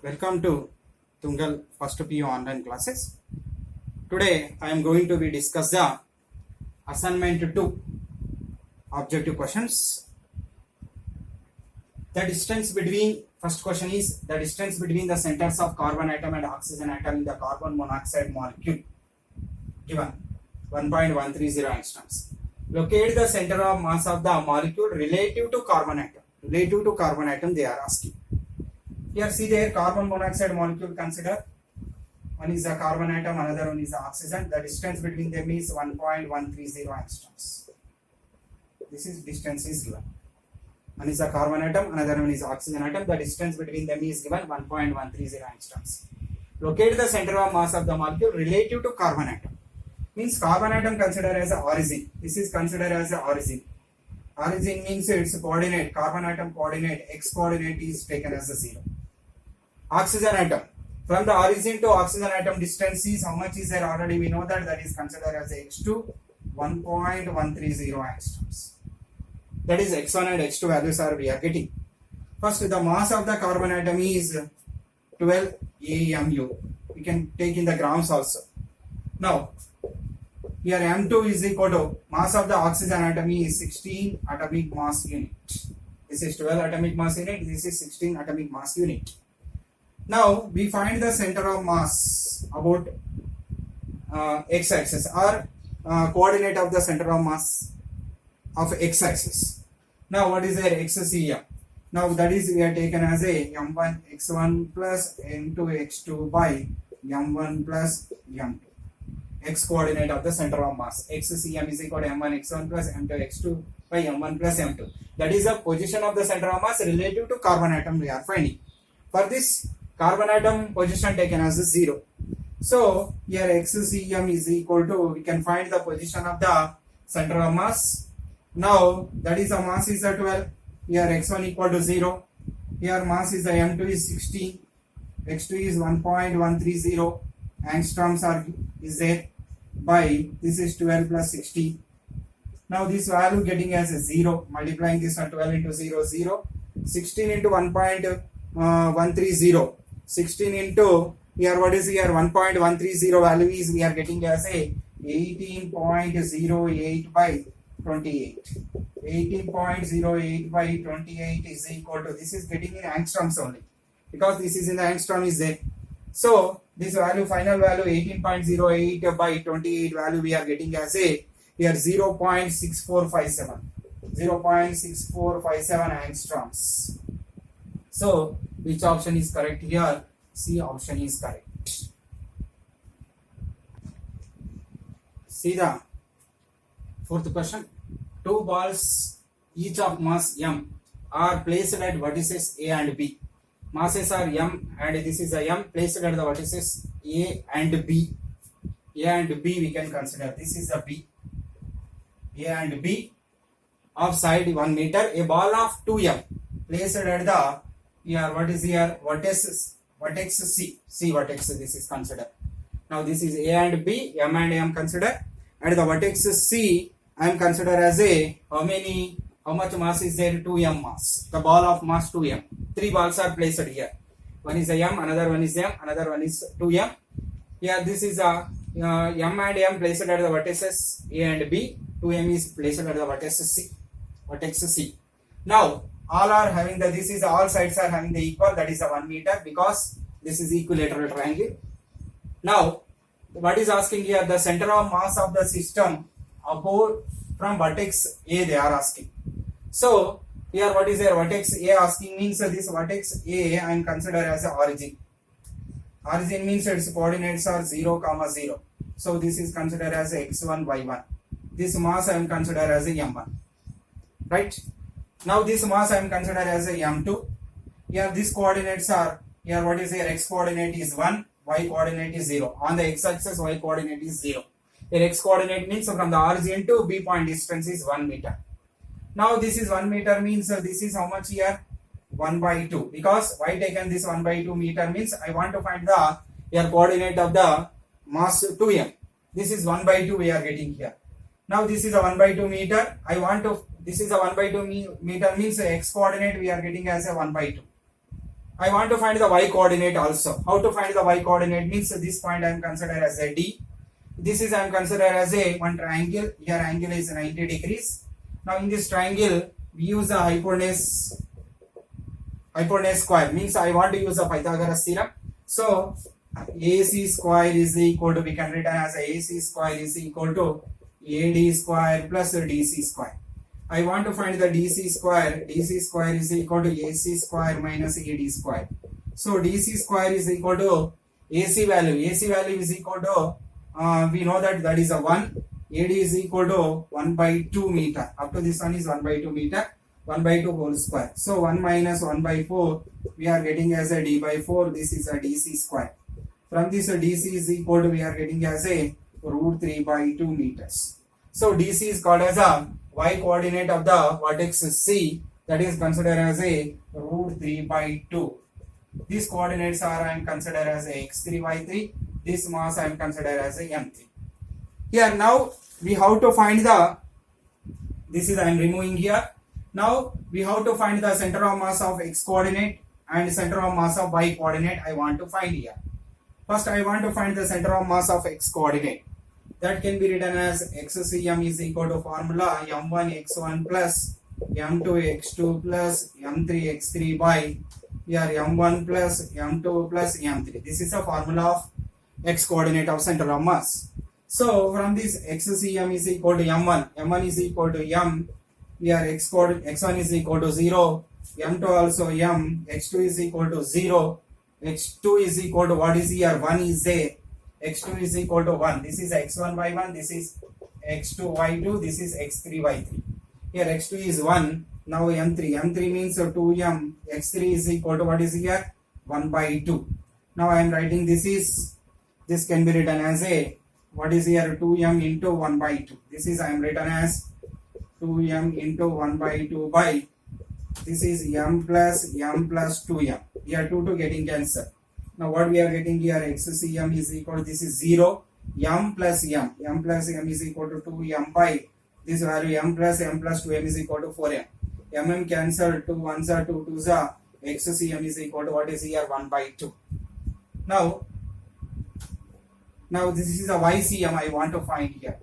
Welcome to Tungal First PU online classes. Today I am going to be discuss the assignment 2 objective questions. The distance between first question is the distance between the centers of carbon atom and oxygen atom in the carbon monoxide molecule given 1.130 angstroms. Locate the center of mass of the molecule relative to carbon atom. Relative to carbon atom they are asking. Here see there carbon monoxide molecule consider. One is a carbon atom, another one is the oxygen. The distance between them is 1.130 angstroms. This is distance is given. One is a carbon atom, another one is oxygen atom. The distance between them is given 1.130 angstroms. Locate the center of mass of the molecule relative to carbon atom. Means carbon atom considered as a origin. This is considered as a origin. Origin means its coordinate, carbon atom coordinate, x coordinate is taken as a 0. Oxygen atom. From the origin to oxygen atom distance is how much is there already we know that is considered as x2 1.130 angstroms. That is x1 and x2 values are we are getting. First the mass of the carbon atom is 12 AMU. We can take in the grams also. Now here M2 is equal to mass of the oxygen atom is 16 atomic mass unit. This is 12 atomic mass unit. This is 16 atomic mass unit. Now we find the center of mass about x-axis or coordinate of the center of mass of x-axis. Now what is their x-CM? Now that is we are taken as a m1 x1 plus m2 x2 by m1 plus m2. X coordinate of the center of mass. XCM is equal to m1 x1 plus m2 x2 by m1 plus m2. That is the position of the center of mass relative to carbon atom we are finding. For this carbon atom position taken as a 0. So here XCM is equal to, we can find the position of the center of mass. Now that is the mass is a 12. Here x1 equal to 0. Here mass is the m2 is 16. x2 is 1.130 angstroms are is there by this is 12 plus 60. Now this value getting as a 0, multiplying this one 12 into 0 0. 16 into 1.130. 16 into here what is here 1.130 value is we are getting as a 18.08 by 28. 18.08 by 28 is equal to, this is getting in angstroms only because this is in the angstrom is there. So this value, final value 18.08 by 28 value we are getting as a here 0.6457. 0.6457 angstroms. So which option is correct here? C option is correct. See the fourth question. Two balls each of mass m are placed at vertices A and B. Masses are m and this is a m placed at the vertices A and B. A and B we can consider. This is the B. A and B of side 1 meter. A ball of 2m placed at the here what is here vertex C. C vertex this is considered. Now this is A and B, m and m consider. At the vertex C I am considered as a how much mass is there? 2m mass. The ball of mass 2m. 3 balls are placed here. One is a m, another one is m, another one is 2m. Here this is a m and m placed at the vertices A and B. 2m is placed at the vertex C. Vertex C. Now all are having the, this is all sides are having the equal, that is a 1 meter because this is equilateral triangle. Now what is asking here? The center of mass of the system about from vertex A they are asking. So here what is there? Vertex A asking means this vertex A I am considered as a origin. Origin means its coordinates are 0, 0. So this is considered as a x1 y1. This mass I am considered as a m1. Right? Now this mass I am considered as a m2. Here these coordinates are, here what is here? X coordinate is 1, y coordinate is 0. On the x axis y coordinate is 0. Here x coordinate means from the origin to B point distance is 1 meter. Now this is 1 meter means this is how much here? 1 by 2. Because why taken this 1 by 2 meter means I want to find the here coordinate of the mass 2m. This is 1 by 2 we are getting here. Now this is a 1 by 2 meter. I want to, this is a 1 by 2 meter means x coordinate we are getting as a 1 by 2. I want to find the y coordinate also. How to find the y coordinate means this point I am considered as a D. This is I am considered as a one triangle. Here angle is 90 degrees. Now in this triangle we use the hypotenuse square, means I want to use the Pythagoras theorem. So AC square is equal to, we can written as AC square is equal to AD square plus DC square. I want to find the DC square. DC square is equal to AC square minus AD square. So DC square is equal to AC value. AC value is equal to we know that is a 1. AD is equal to 1 by 2 meter. Up to this one is 1 by 2 meter. 1 by 2 whole square. So 1 minus 1 by 4 we are getting as a D by 4. This is a DC square. From this DC is equal to, we are getting as a root 3 by 2 meters. So DC is called as a y coordinate of the vertex C, that is considered as a root 3 by 2. These coordinates are I am considered as a x3 y3. This mass I am considered as a m3. Here now we have to find the, this is I am removing here. Now we have to find the center of mass of x coordinate and center of mass of y coordinate I want to find here. First I want to find the center of mass of x coordinate. That can be written as xcm is equal to formula m1 x1 plus m2 x2 plus m3 x3 by here m1 plus m2 plus m3. This is a formula of x coordinate of center of mass. So from this xcm is equal to m1 is equal to m, here x1 is equal to 0, m2 also m, x2 is equal to 0, x2 is equal to, what is here, 1 is there, x2 is equal to 1. This is x1 by 1, this is x2 y2, this is x3 y3. Here x2 is 1, now m3 means 2m, x3 is equal to, what is here, 1 by 2. Now I am writing this can be written as a, what is here, 2m into 1 by 2. This is I am written as 2m into 1 by 2 by, this is m plus 2m. Here 2 getting cancelled. Now what we are getting here, xcm is equal to, this is 0, m plus m is equal to 2m by this value m plus 2m is equal to 4m. Mm cancelled, 2 1s are 2 2s are, xcm is equal to, what is here, 1 by 2. Now this is a YCM I want to find here.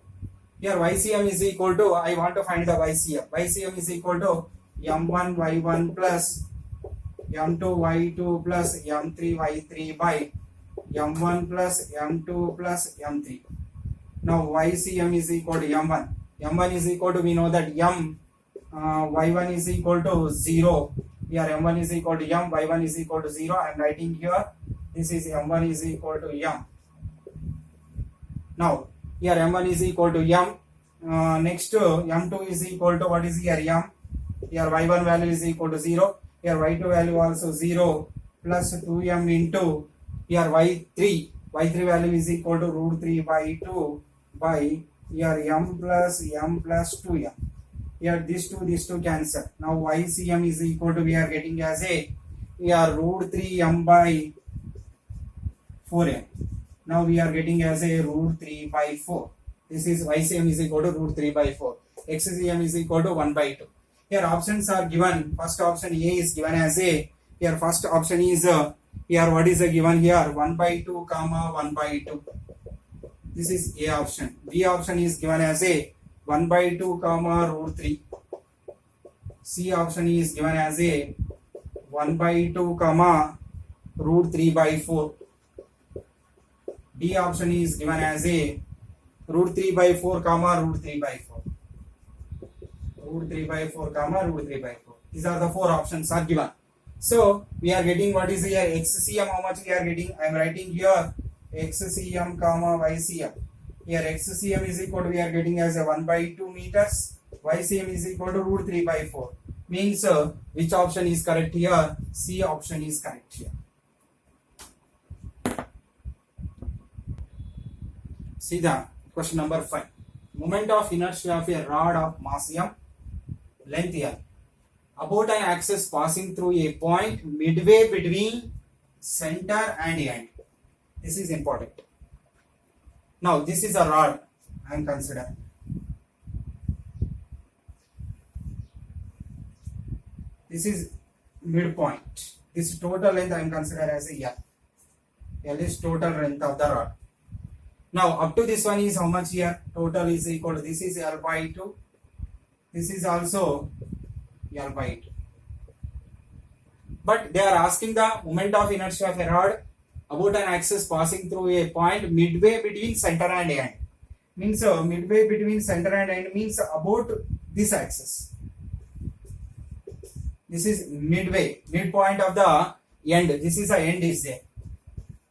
Here YCM is equal to, I want to find the YCM. YCM is equal to m1 y1 plus m2 y2 plus m3 y3 by m1 plus m2 plus m3. Now YCM is equal to m1. M1 is equal to, we know that y1 is equal to 0. Here m1 is equal to m, y1 is equal to 0. I am writing here, this is m1 is equal to m. Now here m1 is equal to m. Next m2 is equal to, what is here, m. Here y1 value is equal to 0. Here y2 value also 0 plus 2m into here y3 value is equal to root 3 by 2 by here m plus 2m. Here these two cancel. Now YCM is equal to, we are getting as a here root 3m by 4m. Now we are getting as a root 3 by 4. This is YCM is equal to root 3 by 4. XCM is equal to 1 by 2. Here options are given. First option A is given as a. Here first option is here, what is given here, 1 by 2 comma 1 by 2. This is A option. B option is given as a 1 by 2 comma root 3. C option is given as a 1 by 2 comma root 3 by 4. D option is given as a root 3 by 4 comma root 3 by 4. Root 3 by 4 comma root 3 by 4. These are the 4 options are given. So we are getting, what is here, XCM, how much we are getting, I am writing here XCM comma YCM. Here XCM is equal to, we are getting as a 1 by 2 meters. YCM is equal to root 3 by 4. Means which option is correct here? C option is correct here. See the question number 5. Moment of inertia of a rod of mass m, length l, about an axis passing through a point midway between center and end. This is important. Now this is a rod I am considering. This is midpoint. This total length I am considered as a L. L is total length of the rod. Now up to this one is how much here? Total is equal to, this is L by 2. This is also L by 2. But they are asking the moment of inertia of a rod about an axis passing through a point midway between center and end. Means midway between center and end means about this axis. This is midway, midpoint of the end. This is the end is there,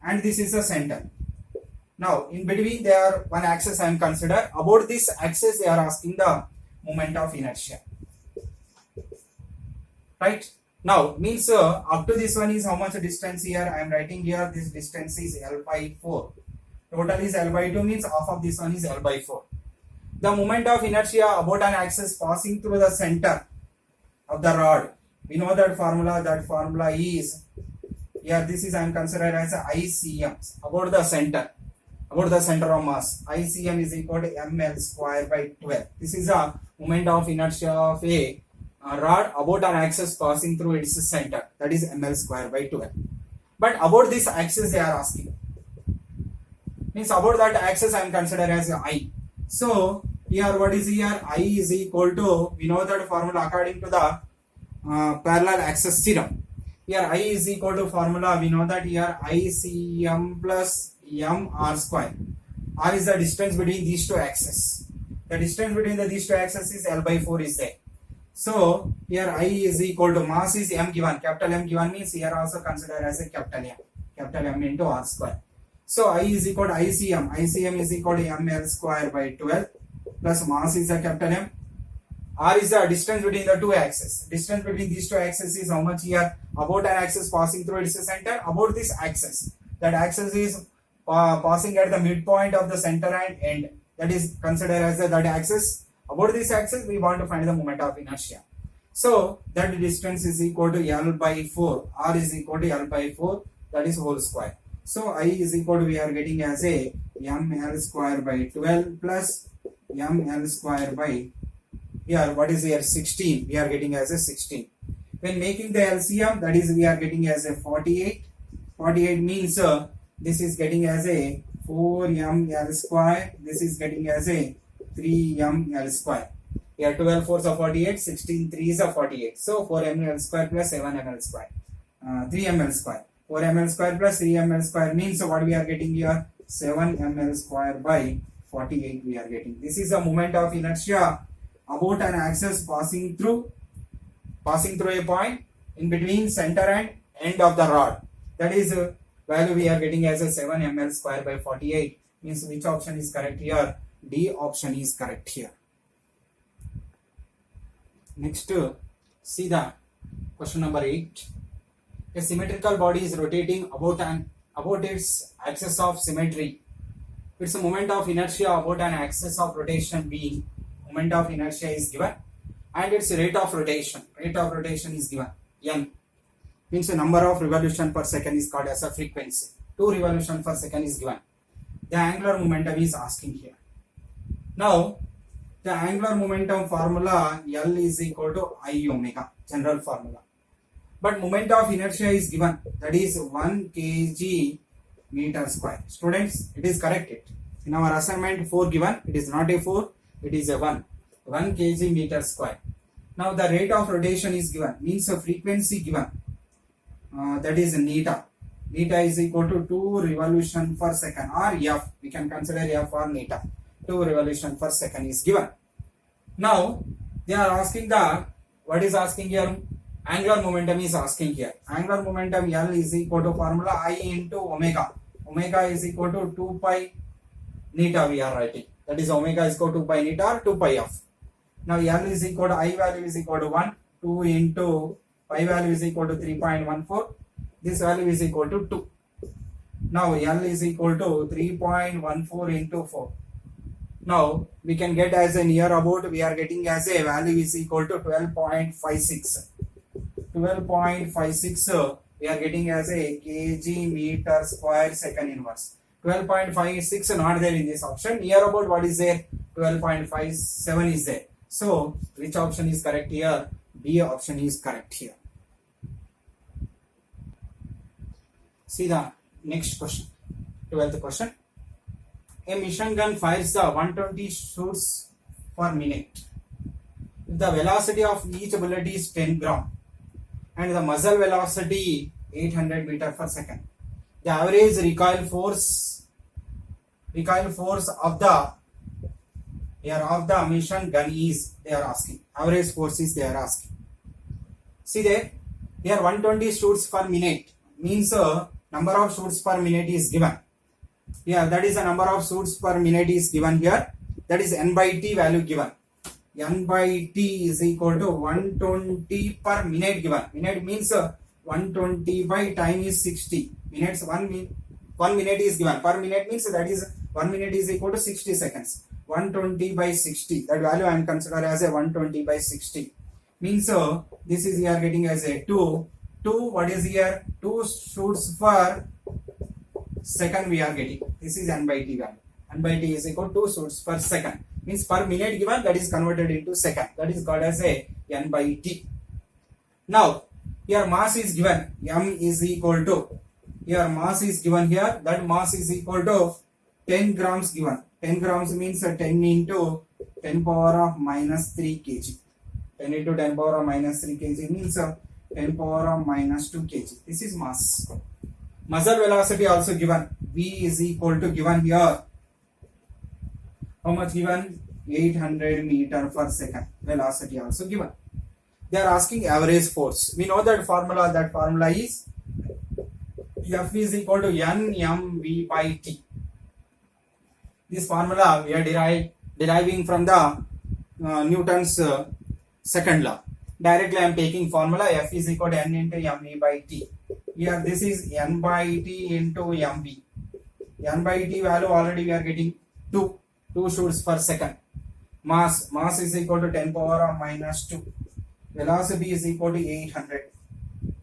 and this is the center. Now in between there one axis I am consider. About this axis they are asking the moment of inertia. Right? Now means up to this one is how much distance here? I am writing here this distance is L by 4. Total is L by 2 means half of this one is L by 4. The moment of inertia about an axis passing through the center of the rod. We know that formula. That formula is here. This is I am considered as a ICM about the center. About the center of mass. ICM is equal to ml square by 12. This is a moment of inertia of a rod about an axis passing through its center. That is ml square by 12. But about this axis they are asking. Means about that axis I am considered as I. So here what is here? I is equal to, we know that formula according to the parallel axis theorem. Here I is equal to formula, we know that here ICM plus m r square. R is the distance between these two axes. The distance between these two axes is L by 4 is there. So here I is equal to mass is m given. Capital M given means here also consider as a capital M. Capital M into r square. So I is equal to ICM. ICM is equal to ml square by 12 plus mass is a capital M. R is the distance between the two axes. Distance between these two axes is how much here? About an axis passing through its center. About this axis. That axis is passing at the midpoint of the center and end. That is considered as that axis. About this axis we want to find the moment of inertia. So that distance is equal to L by 4. R is equal to L by 4. That is whole square. So I is equal to, we are getting as a ml square by 12 plus ml square by, here what is here, 16. We are getting as a 16. When making the LCM, that is we are getting as a 48. 48 means this is getting as a 4ml square. This is getting as a 3ml square. Here 12 4s are 48, 16 3s are 48. So 4ml square plus 7ml square, 3ml square. 4ml square plus 3ml square means what we are getting here? 7ml square by 48 we are getting. This is the moment of inertia about an axis passing through a point in between center and end of the rod. That is value we are getting as a 7 ml square by 48. Means which option is correct here? D option is correct here. Next, see the question number 8. A symmetrical body is rotating about its axis of symmetry. Its moment of inertia about an axis of rotation being, moment of inertia is given, and its rate of rotation is given, m. Means the number of revolution per second is called as a frequency. 2 revolution per second is given. The angular momentum is asking here. Now the angular momentum formula L is equal to I omega, general formula. But moment of inertia is given, that is 1 kg meter square. Students, it is corrected. In our assignment 4 given, it is not a 4, it is a 1 kg meter square. Now the rate of rotation is given, means a frequency given, that is neta. Neta is equal to 2 revolution per second, or f, we can consider f or neta. 2 revolution per second is given. Now they are asking the, what is asking here? Angular momentum is asking here. Angular momentum L is equal to formula I into omega. Omega is equal to 2 pi neta we are writing. That is omega is equal to 2 pi neta or 2 pi f. Now L is equal to I value is equal to 1. 2 into pi value is equal to 3.14. This value is equal to 2. Now L is equal to 3.14 into 4. Now we can get as a near about, we are getting as a value is equal to 12.56. 12.56 we are getting as a kg meter square second inverse. 12.56 not there in this option. Near about what is there? 12.57 is there. So which option is correct here? B option is correct here. See the next question, 12th question. A machine gun fires the 120 shots per minute. If the velocity of each bullet is 10 gram and the muzzle velocity 800 meter per second, the average recoil force of the machine gun is, they are asking. Average force is they are asking. See there, here 120 shoots per minute means number of shoots per minute is given. Here that is the number of shoots per minute is given here. That is n by t value given. N by t is equal to 120 per minute given. Minute means 120 by time is 60. Minutes 1 minute is given. Per minute means that is 1 minute is equal to 60 seconds. 120 by 60. That value I am consider as a 120 by 60. Means this is we are getting as a 2. What is here? 2 shoots per second we are getting. This is n by t value. N by t is equal to 2 shoots per second. Means per minute given, that is converted into second. That is called as a n by t. Now here mass is given. M is equal to, here mass is given here. That mass is equal to 10 grams given. 10 grams means 10 into 10 power of minus 3 kg. 10 into 10 power of minus 3 kg means 10 power of minus 2 kg. This is mass. Muzzle velocity also given. V is equal to given here. How much given? 800 meter per second. Velocity also given. They are asking average force. We know that formula. That formula is F is equal to NMV by T. This formula we are deriving from the Newton's second law. Directly I am taking formula F is equal to N into mv by T. Here this is N by T into mv. N by T value already we are getting 2 shoots per second. Mass is equal to 10 power of minus 2. Velocity is equal to 800.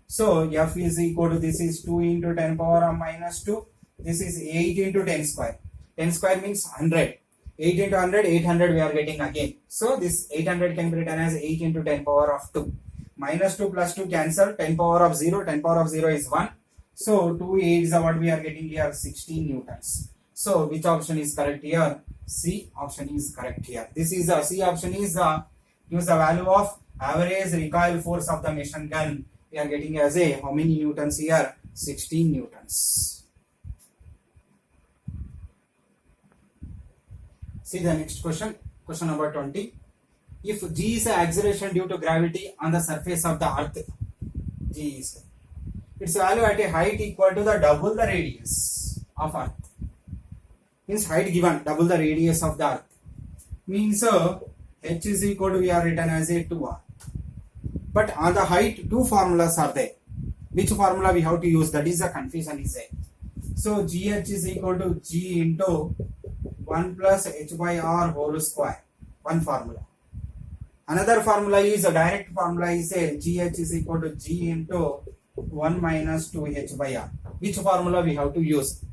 So F is equal to, this is 2 into 10 power of minus 2. This is 8 into 10 square. 10 square means 100. 8 into 100, 800 we are getting again. So this 800 can be written as 8 into 10 power of 2. Minus 2 plus 2 cancel. 10 power of 0. 10 power of 0 is 1. So 2 is what we are getting here, 16 newtons. So which option is correct here? C option is correct here. This is the C option is the, use the value of average recoil force of the machine gun. We are getting as a, how many newtons here? 16 newtons. See the next question, question number 20. If G is the acceleration due to gravity on the surface of the earth, G is its value at a height equal to the double the radius of earth. Means height given, double the radius of the earth. Means H is equal to, we are written as a 2R. But on the height, two formulas are there. Which formula we have to use? That is the confusion is there. So GH is equal to G into 1 plus H by R whole square. One formula. Another formula is a direct formula is a GH is equal to G into 1 minus 2H by R. Which formula we have to use?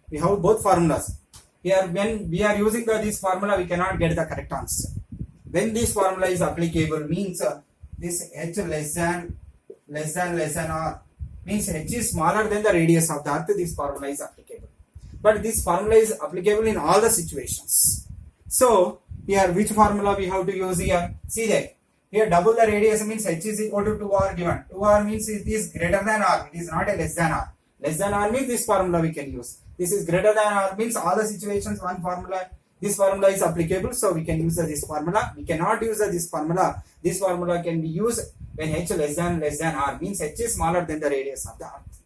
We have both formulas. Here when we are using this formula, we cannot get the correct answer. When this formula is applicable means this H less than R means H is smaller than the radius of the earth, this formula is applicable. But this formula is applicable in all the situations. So here which formula we have to use here? See there. Here double the radius means H is equal to 2R given. 2R means it is greater than R. It is not a less than R. Less than R means this formula we can use. This is greater than R means all the situations one formula. This formula is applicable, so we can use this formula. We cannot use this formula. This formula can be used when H less than R means H is smaller than the radius of the earth.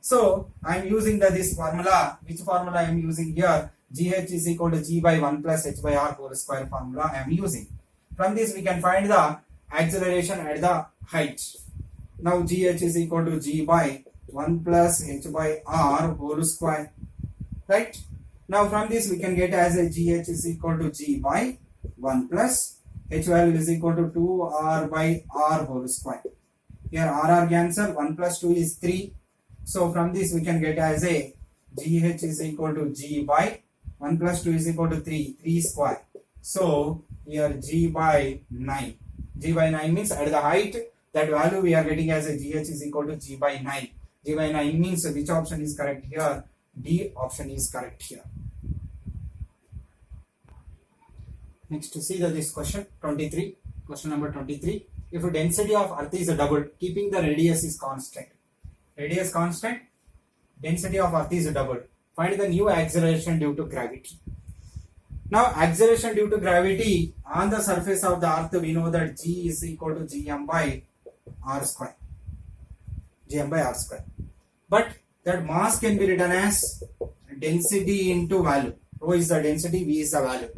So I am using this formula. Which formula I am using here? GH is equal to G by 1 plus H by R whole square formula I am using. From this we can find the acceleration at the height. Now GH is equal to G by 1 plus H by R whole square. Right? Now from this we can get as a GH is equal to G by 1 plus H value is equal to 2R by R whole square. Here RR cancel, 1 plus 2 is 3. So from this we can get as a GH is equal to G by 1 plus 2 is equal to 3 square. So here G by 9. G by 9 means at the height, that value we are getting as a GH is equal to G by 9. G by 9 means which option is correct here? D option is correct here. Next to see this question 23. Question number 23. If the density of Earth is doubled, keeping the radius is constant. Radius constant, density of Earth is doubled. Find the new acceleration due to gravity. Now acceleration due to gravity on the surface of the Earth, we know that G is equal to Gm by R square. Gm by R square. But that mass can be written as density into value. Rho is the density, V is the value.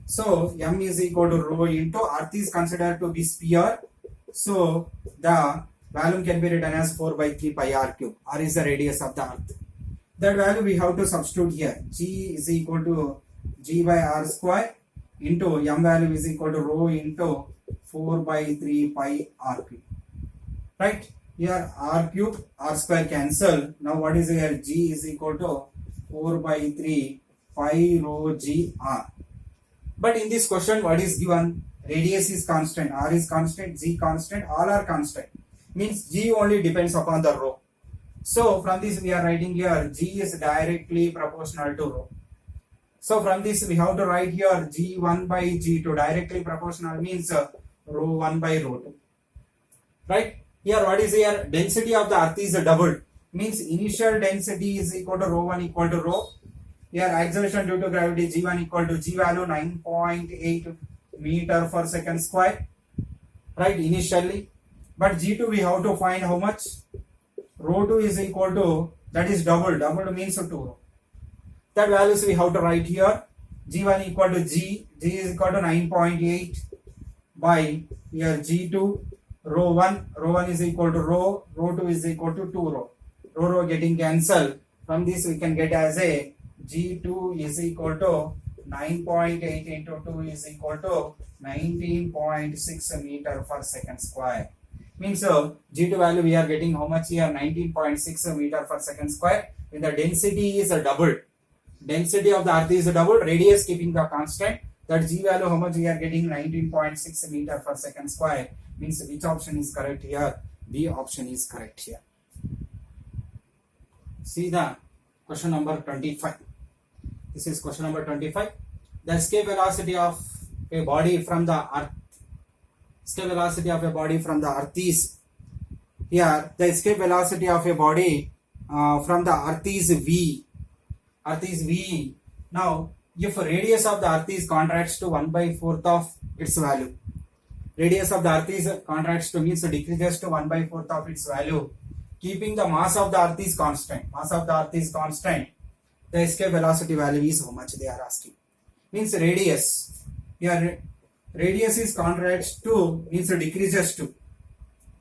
So m is equal to rho into Earth is considered to be sphere. So the value can be written as 4 by 3 pi r cube. R is the radius of the Earth. That value we have to substitute here. G is equal to G by R square into m value is equal to rho into 4 by 3 pi r cube. Right? Here r cube, r square cancel. Now what is here? G is equal to 4 by 3 pi rho G r. But in this question, what is given? Radius is constant, r is constant, G constant, all are constant. Means G only depends upon the rho. So from this we are writing here G is directly proportional to rho. So from this we have to write here G1 by G2 directly proportional means rho 1 by rho 2. Right? Here what is here? Density of the Earth is doubled. Means initial density is equal to rho 1 equal to rho. Here acceleration due to gravity G1 equal to G value 9.8 meter per second square. Right? Initially. But G2 we have to find how much? Rho 2 is equal to, that is double. Double means 2 rho. That values we have to write here. G1 equal to G. G is equal to 9.8 by here G2 rho 1. Rho 1 is equal to rho. Rho 2 is equal to 2 rho. Rho getting cancelled. From this we can get as a G2 is equal to 9.8 into 2 is equal to 19.6 meter per second square. Means G2 value we are getting how much here? 19.6 meter per second square. When the density is doubled. Density of the Earth is doubled. Radius keeping the constant. That G value how much we are getting? 19.6 meter per second square. Means which option is correct here? B option is correct here. See the question number 25. This is question number 25. The escape velocity of a body from the Earth. Escape velocity of a body from the Earth is here. The escape velocity of a body from the Earth is V. Earth is V. Now, if radius of the Earth is contracts to 1/4 of its value, radius of the Earth is contracts to means decreases to 1/4 of its value. Keeping the mass of the Earth is constant. Mass of the Earth is constant. The escape velocity value is how much they are asking. Means radius. Here radius is contracts to means decreases to.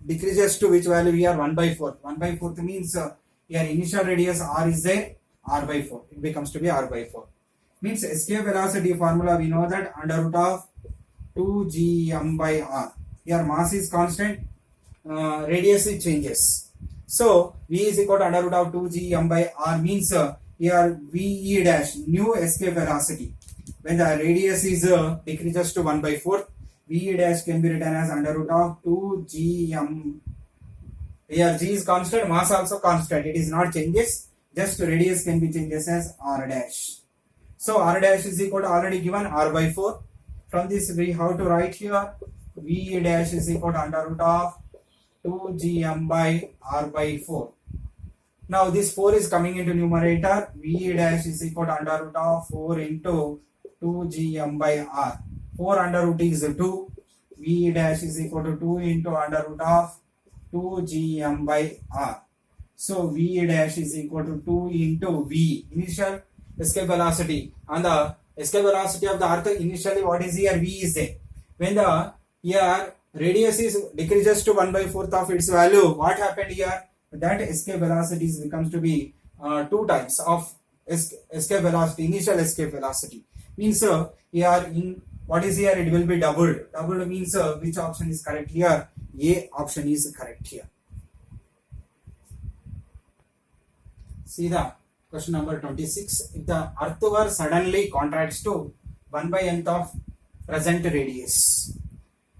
Decreases to which value here? 1/4. 1/4 means here initial radius r is there. R by 4. It becomes to be r by 4. Means escape velocity formula we know that under root of 2gm by r. Here mass is constant. Radius it changes. So v is equal to under root of 2gm by r means here ve dash new escape velocity. When the radius is decreases to 1/4, ve dash can be written as under root of 2gm. Here g is constant, mass also constant. It is not changes. Just radius can be changes as r dash. So r dash is equal to already given r by 4. From this we have to write here v dash is equal to under root of 2gm by r by 4. Now this 4 is coming into numerator. V dash is equal to under root of 4 into 2gm by r. 4 under root is 2. V dash is equal to 2 into under root of 2gm by r. So V dash is equal to 2 into V. Initial escape velocity. And the escape velocity of the Earth initially what is here? V is there. When the here radius is decreases to 1/4 of its value, what happened here? That escape velocity becomes to be 2 times of escape velocity, initial escape velocity. Means here in what is here? It will be doubled. Doubled means which option is correct here? A option is correct here. See the question number 26. If the Earth were suddenly contracts to 1/nth of present radius.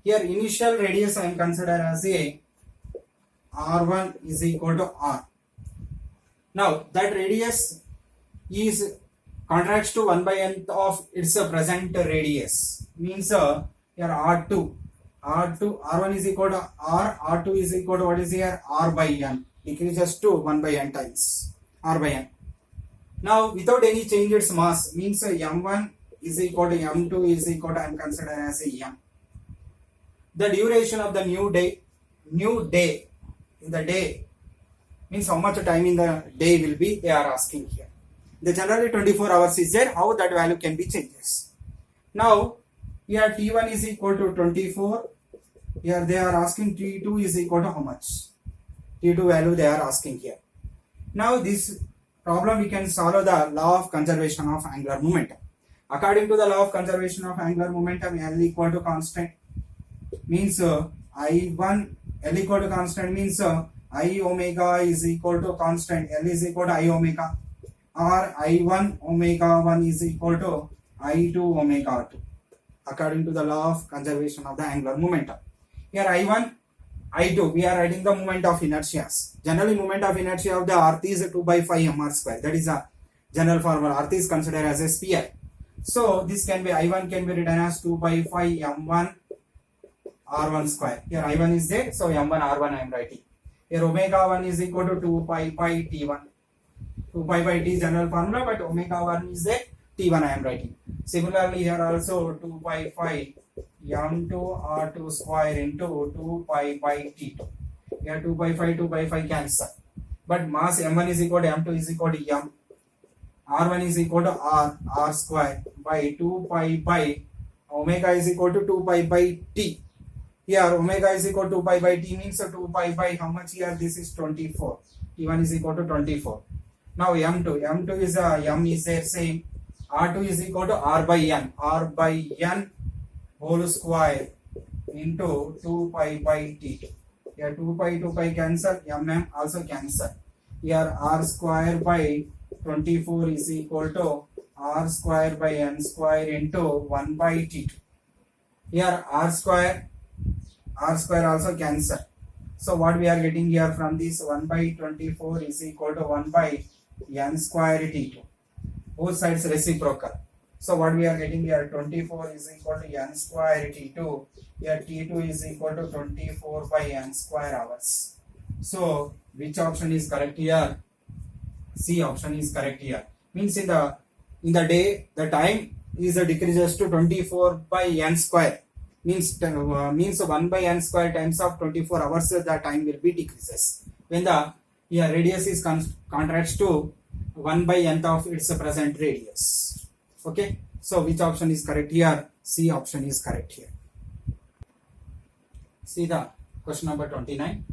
Here initial radius I am considered as a r1 is equal to r. Now that radius is contracts to 1 by nth of its present radius, means here R2, R1 is equal to R, R2 is equal to what is here, R by n, decreases to 1 by n times R by n. Now without any change its mass, means m1 is equal to m2 is equal to, I am considering as a m. The duration of the new day in the day, means how much time in the day will be, they are asking here. The generally 24 hours is there, how that value can be changes. Now here T1 is equal to 24, here they are asking T2 is equal to how much, T2 value they are asking here. Now this problem we can solve the law of conservation of angular momentum. According to the law of conservation of angular momentum, L equal to constant, means I1, L equal to constant means I omega is equal to constant, L is equal to I omega, or I1 omega 1 is equal to I2 omega 2, according to the law of conservation of the angular momentum. Here I1, I2, we are writing the moment of inertia. Generally moment of inertia of the earth is 2 by 5 mr square, that is a general formula. Earth is considered as a sphere, so this can be, I1 can be written as 2 by 5 m1 r1 square. Here I1 is there, so m1 r1 I am writing. Here omega 1 is equal to 2 pi by t1. 2 pi by t is general formula, but omega 1 is there, t1 I am writing. Similarly here also 2 pi phi m2 r2 square into 2 pi by t2. Here 2 pi 5 cancel. But mass m1 is equal to m2 is equal to m. R1 is equal to r square by 2 pi by omega is equal to 2 pi by t. Here omega is equal to 2 pi by t means 2 pi by how much here, this is 24. T1 is equal to 24. Now m2 is m is there same. R2 is equal to r by n whole square into 2 pi by t. Here 2 pi cancel, also cancel. Here r square by 24 is equal to r square by n square into 1 by t2. Here r square also cancel. So what we are getting here from this, 1 by 24 is equal to 1 by n square t2. Both sides reciprocal. So what we are getting here, 24 is equal to n square t2. Here t2 is equal to 24 by n square hours. So which option is correct here? C option is correct here. Means in the day the time is decreases to 24 by n square. Means 1 by n square times of 24 hours the time will be decreases. When the radius is contracts to 1 by nth of its present radius. Okay, so which option is correct here? C option is correct here. See the question number 29.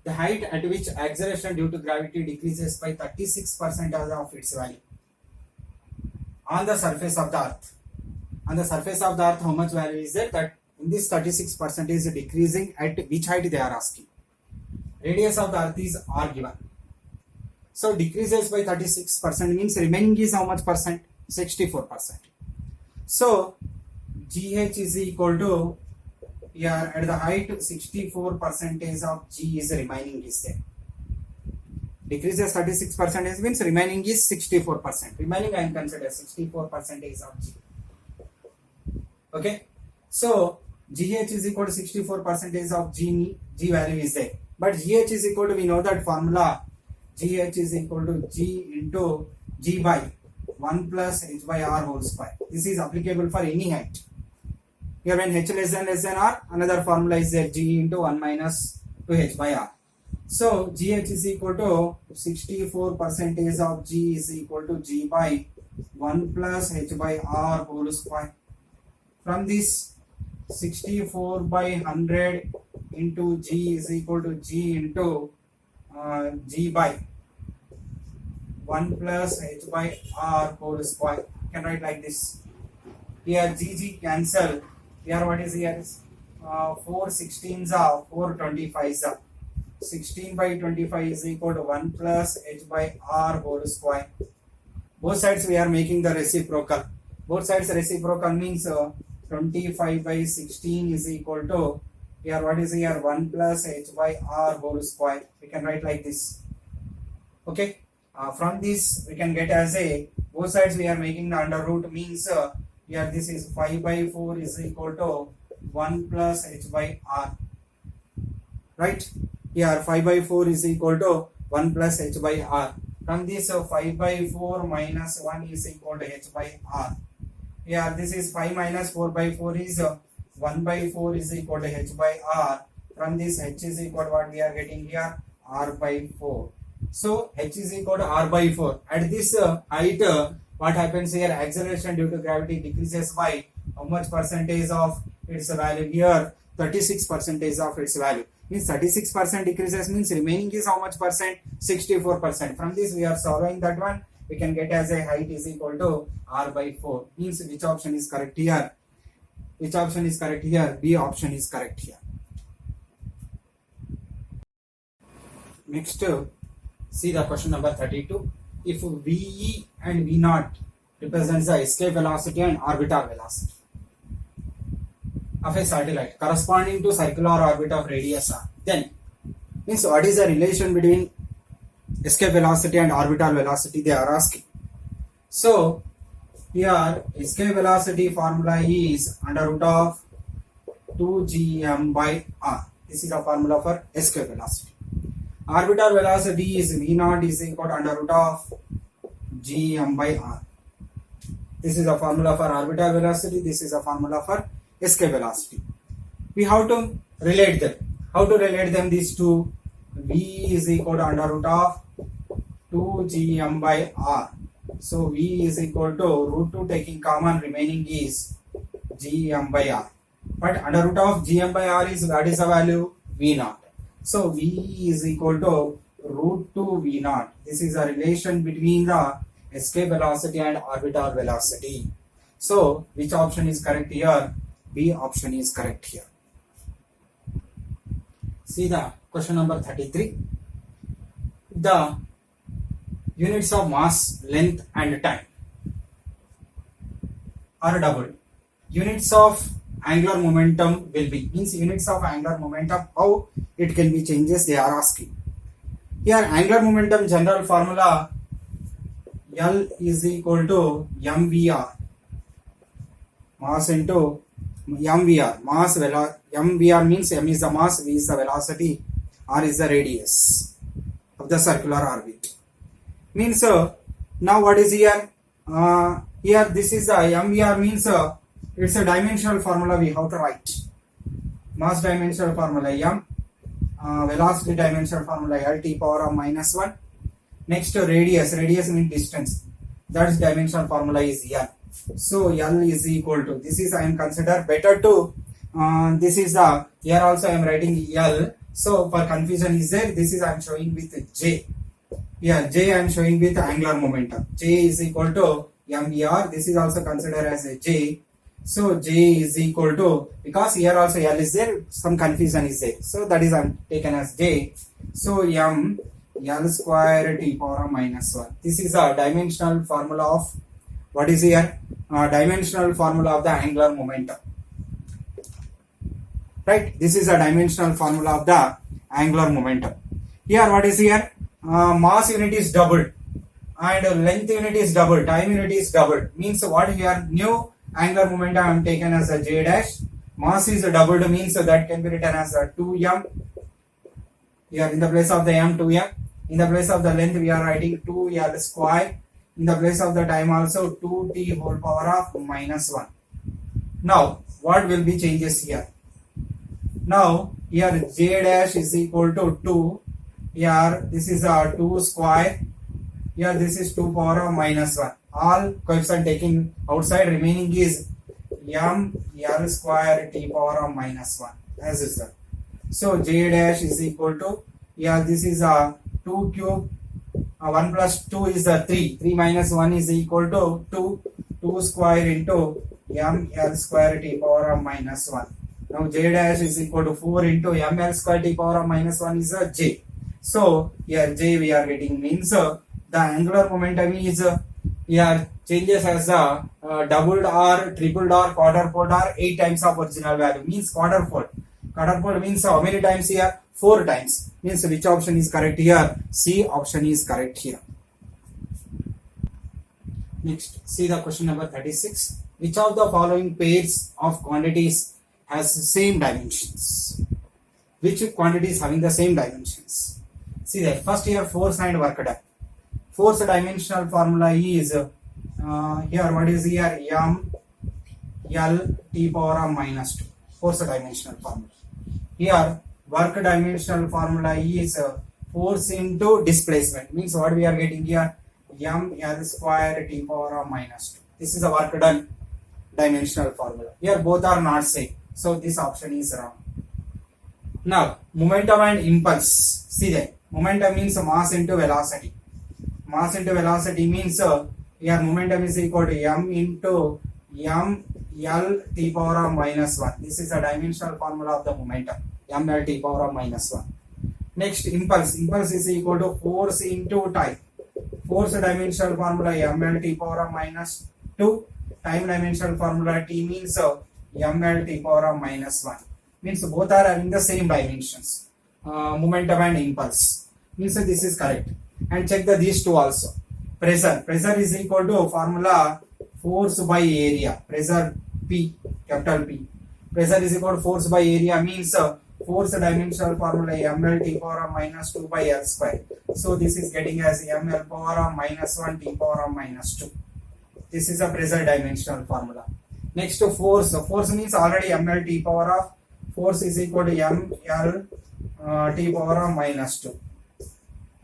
The height at which acceleration due to gravity decreases by 36% of its value on the surface of the earth. On the surface of the earth, how much value is there? That in this 36% is decreasing at which height they are asking. Radius of the earth is r given. So decreases by 36% means remaining is how much percent? 64%. So GH is equal to, here at the height 64% of G is remaining is there. Decreases 36% means remaining is 64%. Remaining I am consider 64% of G. Okay. So GH is equal to 64% of G value is there. But GH is equal to, we know that formula, GH is equal to G into G by 1 plus H by R whole square. This is applicable for any height. Here when H less than R, another formula is there, G into 1 minus 2H by R. So GH is equal to 64% of G is equal to G by 1 plus H by R whole square. From this 64 by 100 into G is equal to G into G by 1 plus H by R whole square. You can write like this. Here G cancel. Here what is here? 4 16s are 4 25s are. 16 by 25 is equal to 1 plus H by R whole square. Both sides we are making the reciprocal. Both sides reciprocal means 25 by 16 is equal to, here what is here, 1 plus H by R whole square. We can write like this. Okay. From this we can get as a both sides we are making the under root means here this is 5 by 4 is equal to 1 plus h by r, right? Here 5 by 4 is equal to 1 plus h by r. From this 5 by 4 minus 1 is equal to h by r. Here this is 5 minus 4 by 4 is 1 by 4 is equal to h by r. From this h is equal to what we are getting here, r by 4. So h is equal to r by 4. At this height what happens here, acceleration due to gravity decreases by how much percentage of its value? Here 36% of its value. Means 36% decreases means remaining is how much percent? 64%. From this we are solving that one. We can get as a height is equal to r by 4. Means which option is correct here? Which option is correct here? B option is correct here. Next, see the question number 32. If VE and V0 represents the escape velocity and orbital velocity of a satellite corresponding to circular orbit of radius r, then means what is the relation between escape velocity and orbital velocity they are asking. So here escape velocity formula is under root of 2gm by r. This is the formula for escape velocity. Orbital velocity is V0 is equal to under root of gm by r. This is the formula for orbital velocity. This is the formula for escape velocity. We have to relate them. How to relate them? These two. V is equal to under root of 2gm by r. So V is equal to root 2 taking common, remaining is gm by r. But under root of gm by r is what is the value? V0. So V is equal to root 2 V0. This is a relation between the escape velocity and orbital velocity. So which option is correct here? B option is correct here. See the question number 33. The units of mass, length and time are doubled. Units of angular momentum will be, means units of angular momentum, how it can be changes they are asking. Here angular momentum general formula L is equal to mvr, mass into mvr, mass mvr means m is the mass, v is the velocity, r is the radius of the circular orbit. Means now what is here? Here this is the mvr means it's a dimensional formula we have to write. Mass dimensional formula m, velocity dimensional formula L t power of minus 1. Next radius means distance, that's dimensional formula is L. So L is equal to, this is I am consider better to, this is the, here also I am writing L. So for confusion is there, this is I am showing with J. Here J I am showing with angular momentum. J is equal to mvr, this is also considered as a J. So J is equal to, because here also L is there, some confusion is there. So that is I am taken as J. So m L square t power of minus 1. This is a dimensional formula of, what is here? Dimensional formula of the angular momentum. Right? This is a dimensional formula of the angular momentum. Here what is here? Mass unit is doubled and length unit is doubled, time unit is doubled. Means what here? New angular momentum I am taken as a J dash. Mass is doubled means that can be written as a 2m. Here in the place of the m, 2m. In the place of the length we are writing 2l square. In the place of the time also 2t whole power of minus 1. Now what will be changes here? Now here J dash is equal to 2. Here this is a 2 square. Here this is 2 power of minus 1. All coefficient taking outside, remaining is m L square t power of minus 1 as is that. So J dash is equal to, here this is a 2 cube, 1 plus 2 is a 3, 3 minus 1 is equal to 2, 2 square into m L square t power of minus 1. Now J dash is equal to 4 into m L square t power of minus 1 is a J. So here J we are getting means the angular momentum is here changes as a doubled or tripled or quadrupled or 8 times of original value, means quadrupled. Quadrupled means how many times here? 4 times. Means which option is correct here? C option is correct here. Next, see the question number 36. Which of the following pairs of quantities has the same dimensions? Which quantity is having the same dimensions? See that first here force and work done. Force dimensional formula is here what is here m l t power of minus 2. Force dimensional formula. Here work dimensional formula is force into displacement, means what we are getting here m l square t power of minus 2. This is a work done dimensional formula. Here both are not same, so this option is wrong. Now momentum and impulse. See that momentum means mass into velocity. Mass into velocity means here momentum is equal to m into m l t power of minus 1. This is a dimensional formula of the momentum, m l t power of minus 1. Next, impulse. Impulse is equal to force into time. Force dimensional formula m l t power of minus 2. Time dimensional formula t means m l t power of minus 1. Means both are having the same dimensions. Momentum and impulse. Means this is correct. And check these two also. Pressure. Pressure is equal to formula force by area. Pressure P, capital P. Pressure is equal to force by area means force dimensional formula m l t power of minus 2 by l square. So this is getting as m l power of minus 1 t power of minus 2. This is a pressure dimensional formula. Next to force. Force means already m l t power of force is equal to m l t power of minus 2.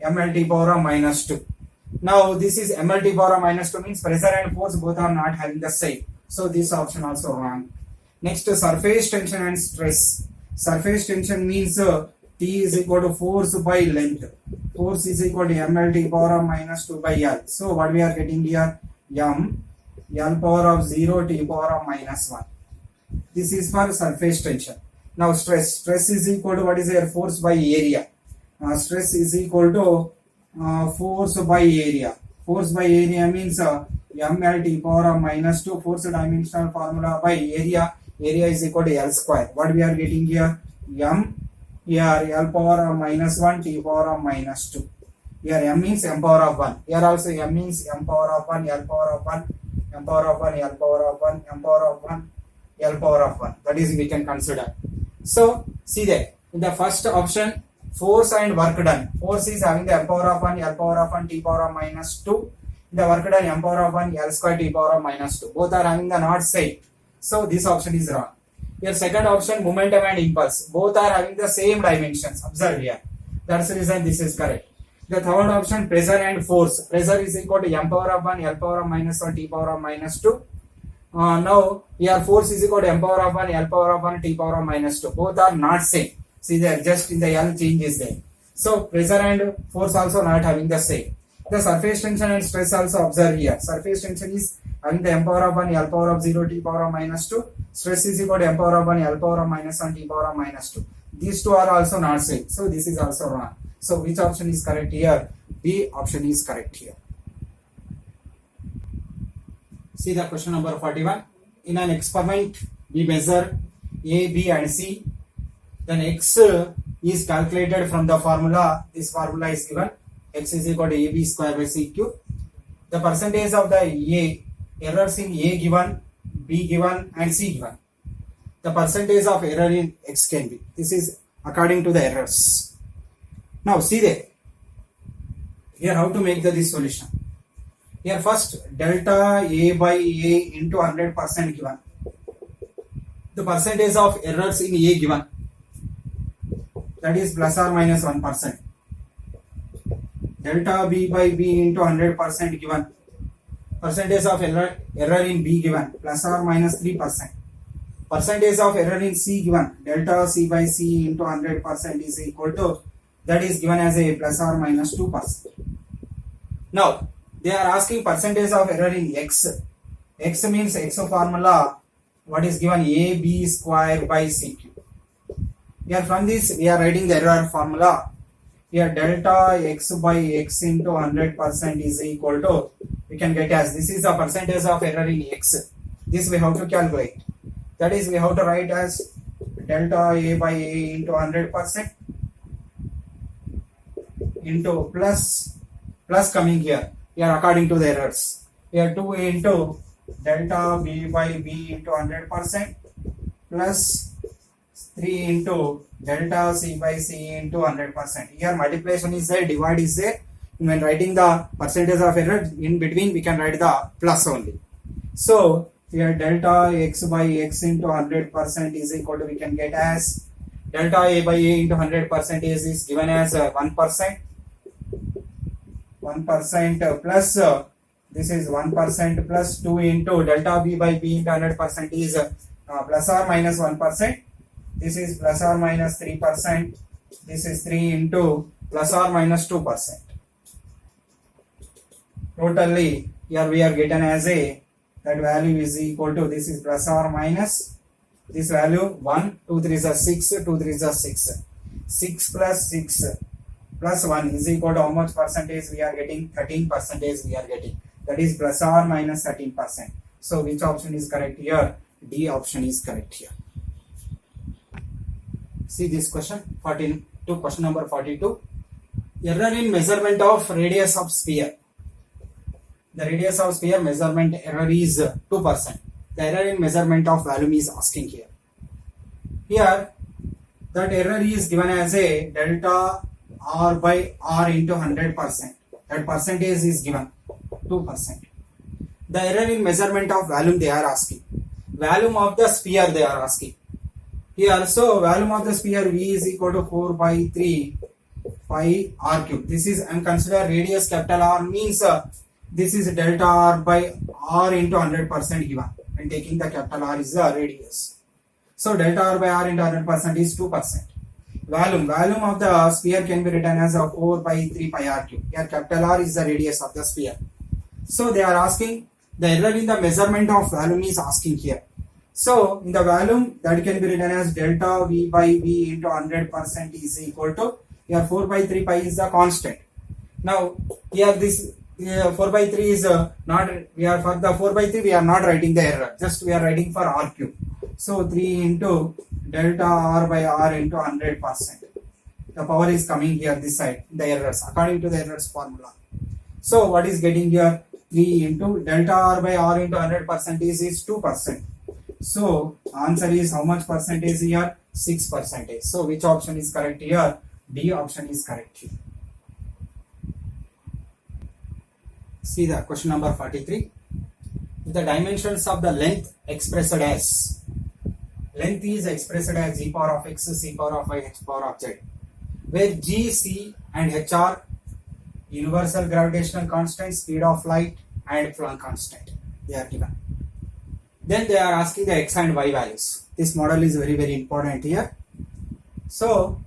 m l t power of minus 2. Now this is m l t power of minus 2 means pressure and force both are not having the same. So this option also wrong. Next, surface tension and stress. Surface tension means T is equal to force by length. Force is equal to m l t power of minus 2 by L. So what we are getting here? M L power of 0 T power of minus 1. This is for surface tension. Now stress. Stress is equal to what is here? Force by area. Stress is equal to force by area. Force by area means m l t power of minus 2. Force dimensional formula by area. Area is equal to L square. What we are getting here? M here L power of minus 1 T power of minus 2. Here M means M power of 1. Here also M means M power of 1, L power of 1, M power of 1, L power of 1, M power of 1, L power of 1. That is we can consider. So see that in the first option force and work done. Force is having the M power of 1, L power of 1, T power of minus 2. The work done M power of 1, L square T power of minus 2. Both are having the not same. So this option is wrong. Your second option momentum and impulse. Both are having the same dimensions. Observe here. That's the reason this is correct. The third option pressure and force. Pressure is equal to M power of 1, L power of minus 1, T power of minus 2. Now here force is equal to M power of 1, L power of 1, T power of minus 2. Both are not same. See there, just in the L change is there. So pressure and force also not having the same. The surface tension and stress also observe here. Surface tension is having the M power of 1, L power of 0, T power of minus 2. Stress is equal to M power of 1, L power of minus 1, T power of minus 2. These two are also not same. So this is also wrong. So which option is correct here? B option is correct here. See the question number 41. In an experiment, we measure A, B and C. Then X is calculated from the formula. This formula is given. X is equal to AB square by C cube. The percentage of the A errors in A given, B given and C given. The percentage of error in X can be. This is according to the errors. Now see there. Here how to make this solution. Here first delta A by A into 100% given. The percentage of errors in A given. That is plus or minus 1%. Delta B by B into 100% given. Percentage of error in B given plus or minus 3%. Percentage of error in C given. Delta C by C into 100% is equal to, that is given as a plus or minus 2%. Now they are asking percentage of error in X. X means X formula. What is given? AB square by C cube. Here from this we are writing the error formula. Here delta X by X into 100% is equal to, we can get as, this is the percentage of error in X. This we have to calculate. That is we have to write as delta A by A into 100% into plus coming here according to the errors. here 2 into delta b by b into 100% plus 3 into delta c by c into 100%. Here multiplication is there, divide is there. When writing the percentage of error in between, we can write the plus only. So here delta x by x into 100% is equal to, we can get as delta a by a into 100% is given as 1%. 1% plus this is 1% plus 2 into delta b by b into 100% is plus or minus 1%. This is plus or minus 3%. This is 3 into plus or minus 2%. Totally here we are getting as a, that value is equal to, this is plus or minus this value 1, 2 3s are 6, 2 3s are 6. 6 plus 6 plus 1 is equal to how much percentage we are getting? 13% we are getting. That is plus or minus 13%. So which option is correct here? D option is correct here. See this question 42, question number 42. Error in measurement of radius of sphere. The radius of sphere measurement error is 2%. The error in measurement of volume is asking here. Here that error is given as a delta r by r into 100%. That percentage is given 2%. The error in measurement of volume they are asking. Volume of the sphere they are asking. Here also volume of the sphere V is equal to 4 by 3 pi r cube. This is, I am consider radius capital R means this is delta r by r into 100% given. And taking the capital R is the radius. So delta r by r into 100% is 2%. Volume of the sphere can be written as a 4 by 3 pi r cube. Here capital R is the radius of the sphere. So they are asking the error in the measurement of volume is asking here. So in the volume that can be written as delta V by V into 100% is equal to, here 4 by 3 pi is the constant. Now here this 4 by 3 is not, we are for the 4 by 3 we are not writing the error, just we are writing for r cube. So 3 into delta r by r into 100%. The power is coming here this side, the errors according to the errors formula. So what is getting here? 3 into delta r by r into 100% is 2%. So answer is how much percentage here? 6%. So which option is correct here? D option is correct here. See the question number 43. The dimensions of the length expressed as, length is expressed as g power of x, c power of y, h power of z, where g, c and h are universal gravitational constant, speed of light and Planck constant. They are given. Then they are asking the x and y values. This model is very important here. So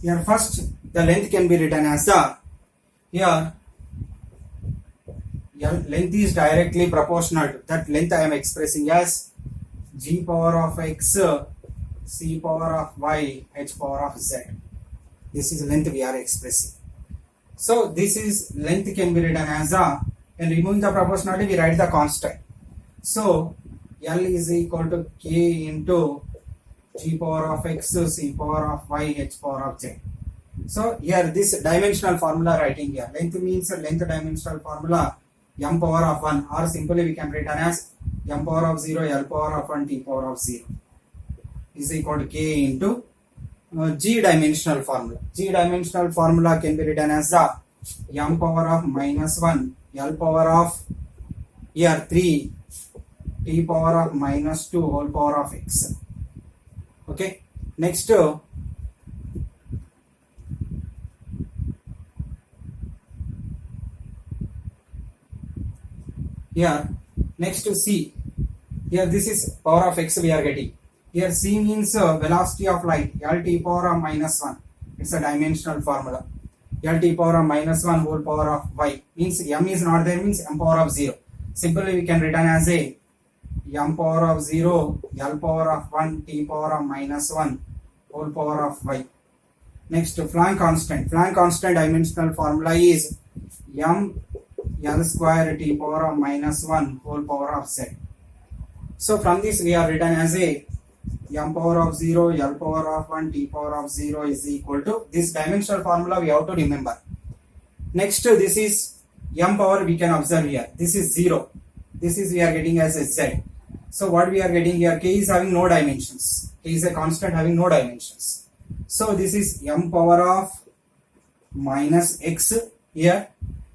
here first the length can be written as the, here length is directly proportional to that length I am expressing as g power of x, c power of y, h power of z. This is length we are expressing. So this is length can be written as a, and removing the proportionality we write the constant. So L is equal to k into g power of x, c power of y, h power of z. So here this dimensional formula writing here. Length means length dimensional formula m power of 1, or simply we can write as m power of 0, L power of 1, t power of 0 is equal to k into g dimensional formula. G dimensional formula can be written as the m power of minus 1, L power of here 3, t power of minus 2 whole power of x. Okay, next here next to c, here this is power of x we are getting. Here c means velocity of light, L t power of minus 1. It's a dimensional formula. L t power of minus 1 whole power of y means m is not there, means m power of 0. Simply we can written as a m power of 0, L power of 1, t power of minus 1 whole power of y. Next Planck constant. Planck constant dimensional formula is m L square t power of minus 1 whole power of z. So from this we are written as a m power of 0, L power of 1, t power of 0 is equal to this dimensional formula we have to remember. Next this is m power we can observe here. This is 0. This is we are getting as a z. So what we are getting here, k is having no dimensions. K is a constant having no dimensions. So this is m power of minus x here.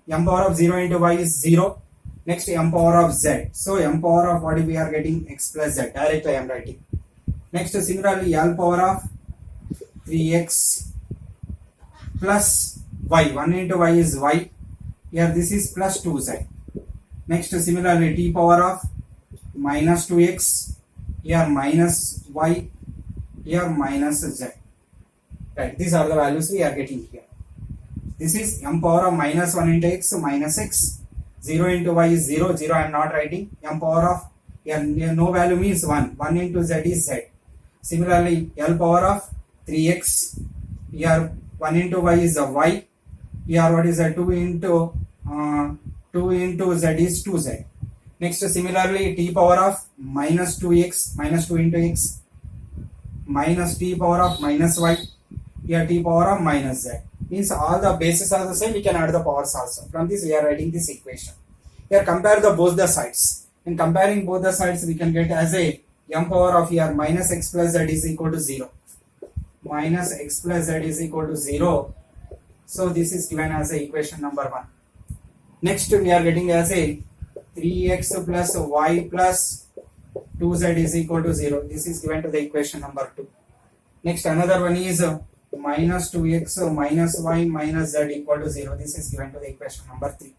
M power of 0 into y is 0. Next m power of z. So m power of what we are getting, x plus z. Directly I am writing. Next similarly L power of 3x plus y. 1 into y is y. Here this is plus 2z. Next similarly t power of minus 2x. Here minus y. Here minus z. Right. These are the values we are getting here. This is m power of minus 1 into x minus x. 0 into y is 0. 0 I am not writing. M power of here no value means 1. 1 into z is z. Similarly L power of 3x. Here 1 into y is a y. Here what is a 2 into z is 2z. Next similarly t power of minus 2x, minus 2 into x, minus t power of minus y. Here t power of minus z. Means all the bases are the same, we can add the powers also. From this we are writing this equation. Here compare both the sides. In comparing both the sides we can get as a m power of here minus x plus z is equal to 0. Minus x plus z is equal to 0. So this is given as a equation number 1. Next we are getting as a 3x plus y plus 2z is equal to 0. This is given to the equation number 2. Next another one is minus 2x minus y minus z equal to 0. This is given to the equation number 3.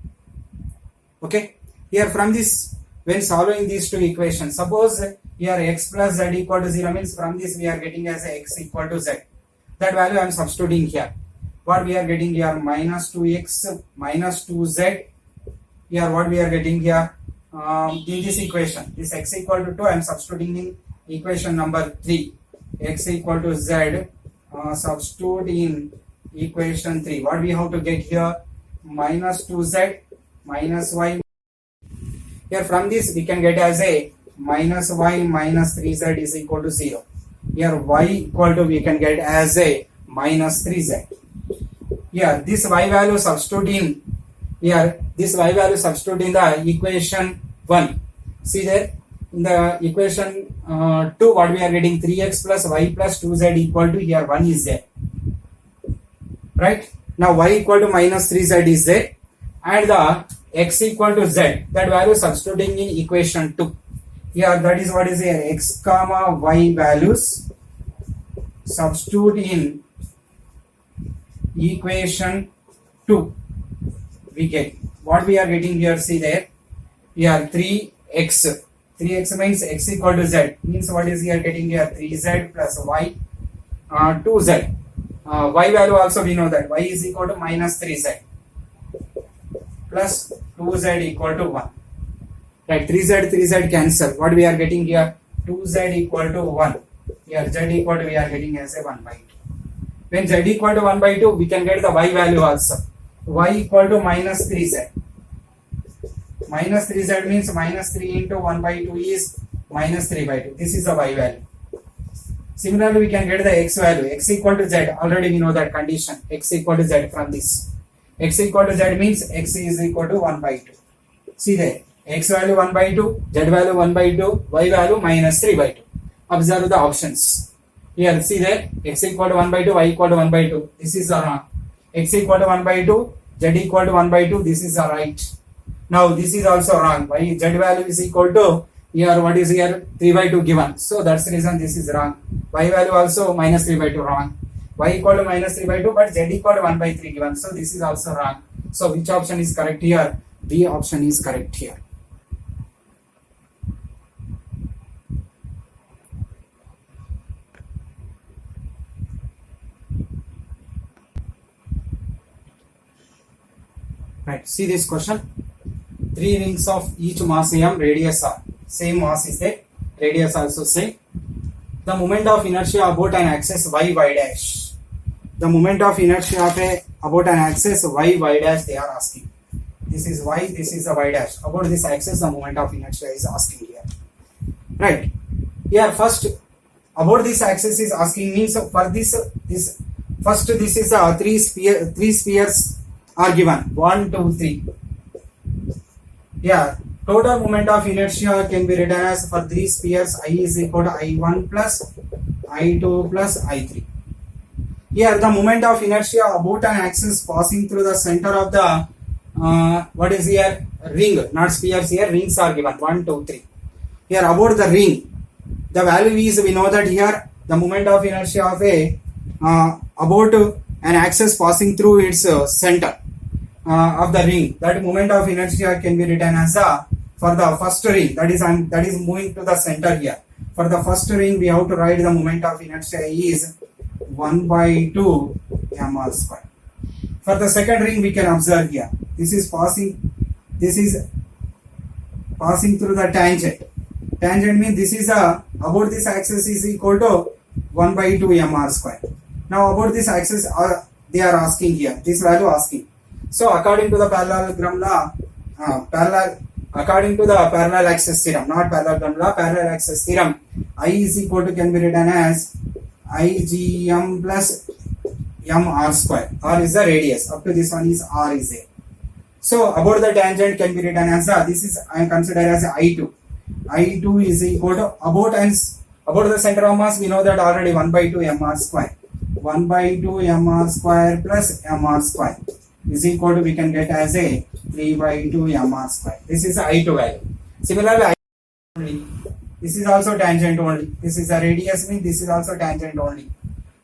Okay. Here from this, when solving these two equations, suppose here x plus z equal to 0 means from this we are getting as a x equal to z. That value I am substituting here. What we are getting here, minus 2x minus 2z. Here what we are getting here in this equation, this x equal to 2 I am substituting in equation number 3. X equal to z, substitute in equation 3. What we have to get here, minus 2z minus y. Here from this we can get as a minus y minus 3z is equal to 0. Here y equal to we can get as a minus 3z. Here this y value substitute in the equation 1. See there in the equation 2 what we are getting, 3x plus y plus 2z equal to, here 1 is there, right? Now y equal to minus 3z is there and the x equal to z, that value substituting in equation 2. Here that is what is here, x comma y values substitute in equation 2. We get what we are getting here. See there, here 3x means x equal to z, means what is here getting here, 3z plus y 2z. Y value also we know that y is equal to minus 3z plus 2z equal to 1. Right, 3z cancel. What we are getting here, 2z equal to 1. Here z equal to we are getting as a 1 by 2. When z equal to 1 by 2 we can get the y value also. Y equal to minus 3z. Minus 3z means minus 3 into 1 by 2 is minus 3 by 2. This is the y value. Similarly we can get the x value, x equal to z. Already we know that condition, x equal to z. From this x equal to z means x is equal to 1 by 2. See there, x value 1 by 2, z value 1 by 2, y value minus 3 by 2. Observe the options. Here see there, x equal to 1 by 2, y equal to 1 by 2. This is wrong. X equal to 1 by 2, z equal to 1 by 2. This is right. Now this is also wrong. Y z value is equal to, here what is here, 3 by 2 given. So that's the reason this is wrong. Y value also minus 3 by 2 wrong. Y equal to minus 3 by 2, but z equal to 1 by 3 given. So this is also wrong. So which option is correct here? B option is correct here. Right, see this question. 3 rings of each mass m, radius r. Same mass is there, radius also same. The moment of inertia about an axis y dash. The moment of inertia about an axis y dash they are asking. This is y, this is the y dash. About this axis the moment of inertia is asking here. Right. Here first about this axis is asking means for this first this is three spheres are given, 1 2 3. Yeah, total moment of inertia can be written as for three spheres I is equal to I1 plus I2 plus I3. Here the moment of inertia about an axis passing through the center of the what is here ring, not spheres, here rings are given 1 2 3. Here about the ring, the value is, we know that here the moment of inertia of a about an axis passing through its center of the ring, that moment of inertia can be written as the, for the first ring, that is moving to the center here. For the first ring we have to write the moment of inertia is 1 by 2 mr square. For the second ring we can observe here, this is passing through the tangent. Tangent means this is about this axis is equal to 1 by 2 mr square. Now about this axis they are asking here, this value asking. So according to the parallelogram law, according to the parallel axis theorem, not parallelogram law, parallel axis theorem, I is equal to can be written as IgM plus mr square. R is the radius, up to this one is R is there. So about the tangent can be written as this is I am considered as I2. I2 is equal to about the center of mass, we know that already 1 by 2 mr square. 1 by 2 mr square plus mr square is equal to, we can get as a 3 by 2 mr square. This is I2 value. Similarly, only this is also tangent only. This is a radius means this is also tangent only.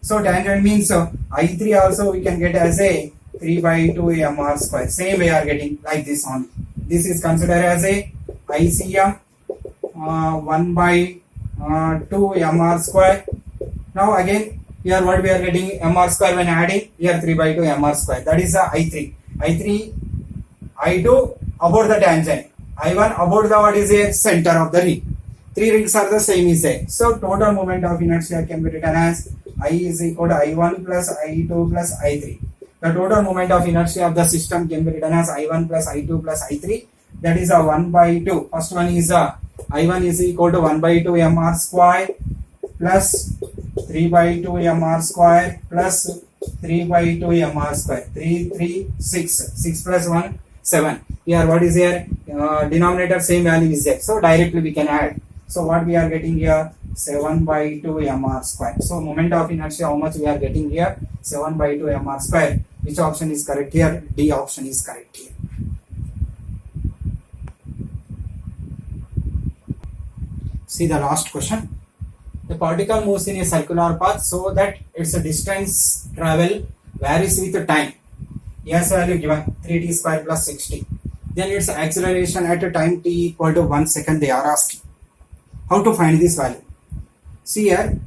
So tangent means I3 also we can get as a 3 by 2 mr square. Same we are getting like this only. This is considered as a ICM 1 by 2 mr square. Now again here what we are getting mr square when adding, here 3 by 2 mr square, that is I3. I2 about the tangent, I1 about the what is a center of the ring. Three rings are the same is there. So total moment of inertia can be written as I is equal to I1 plus I2 plus I3. The total moment of inertia of the system can be written as I1 plus I2 plus I3, that is a 1 by 2. First one is I1 is equal to 1 by 2 mr square plus 3 by 2 mr square plus 3 by 2 mr square. 3 3 6, 6 plus 1 7. Here what is here, denominator same value is there, so directly we can add. So what we are getting here, 7 by 2 mr square. So moment of inertia how much we are getting here, 7 by 2 mr square. Which option is correct here? D option is correct here. See the last question. The particle moves in a circular path so that its distance travel varies with time. S value given 3t square plus 60. Then its acceleration at a time t equal to 1 second they are asking. How to find this value? See here,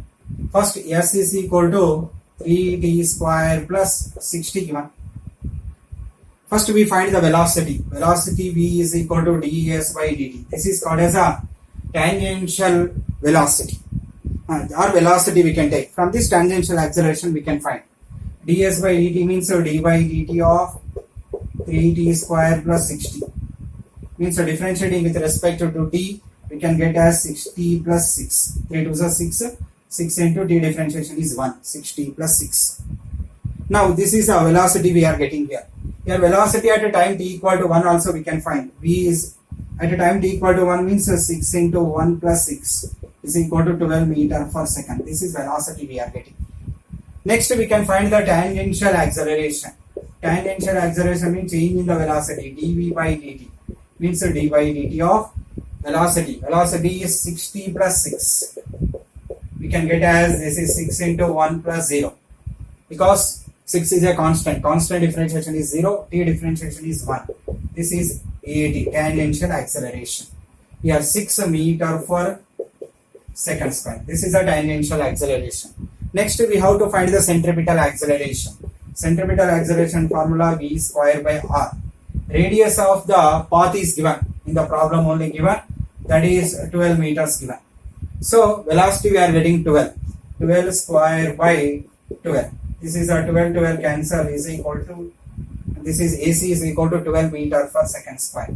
first S is equal to 3t square plus 60 given. First we find the velocity. Velocity V is equal to ds by dt. This is called as a tangential velocity. Or velocity we can take. From this tangential acceleration we can find. ds by dt means d by dt of 3t square plus 60. Means differentiating with respect to t, we can get as 60 plus 6. 3 to the 6. 6 into t differentiation is 1. 60 plus 6. Now this is the velocity we are getting here. Here velocity at a time t equal to 1 also we can find. V is at a time t equal to 1 means 6 into 1 plus 6 is equal to 12 meter per second. This is velocity we are getting. Next we can find the tangential acceleration. Tangential acceleration means change in the velocity. dv by dt means d by dt of velocity. Velocity is 60 plus 6. We can get as this is 6 into 1 plus 0. Because 6 is a constant. Constant differentiation is 0. T differentiation is 1. This is AT, tangential acceleration. Here 6 meter per second square. This is a tangential acceleration. Next we have to find the centripetal acceleration. Centripetal acceleration formula V square by R. Radius of the path is given. In the problem only given. That is 12 meters given. So velocity we are getting 12. 12 square by 12. This is a 12 cancel is equal to, this is AC is equal to 12 meter per second square.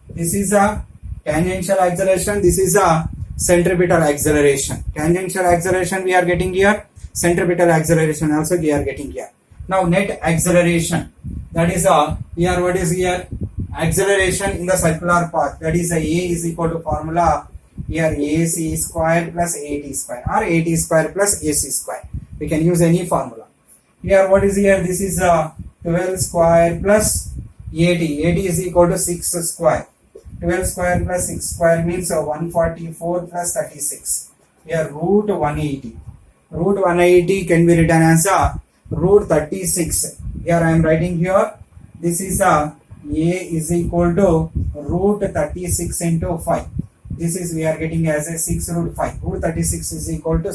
This is a tangential acceleration. This is a centripetal acceleration. Tangential acceleration we are getting here. Centripetal acceleration also we are getting here. Now net acceleration. That is here what is here? acceleration in the circular path, that is a is equal to formula here ac square plus at square or at square plus ac square. We can use any formula. Here what is here? This is 12 square plus 80. 80 is equal to 6 square. 12 square plus 6 square means 144 plus 36. Here root 180. Root 180 can be written as root 36. Here I am writing here. This is a is equal to root 36 into 5. This is we are getting as a 6 root 5. Root 36 is equal to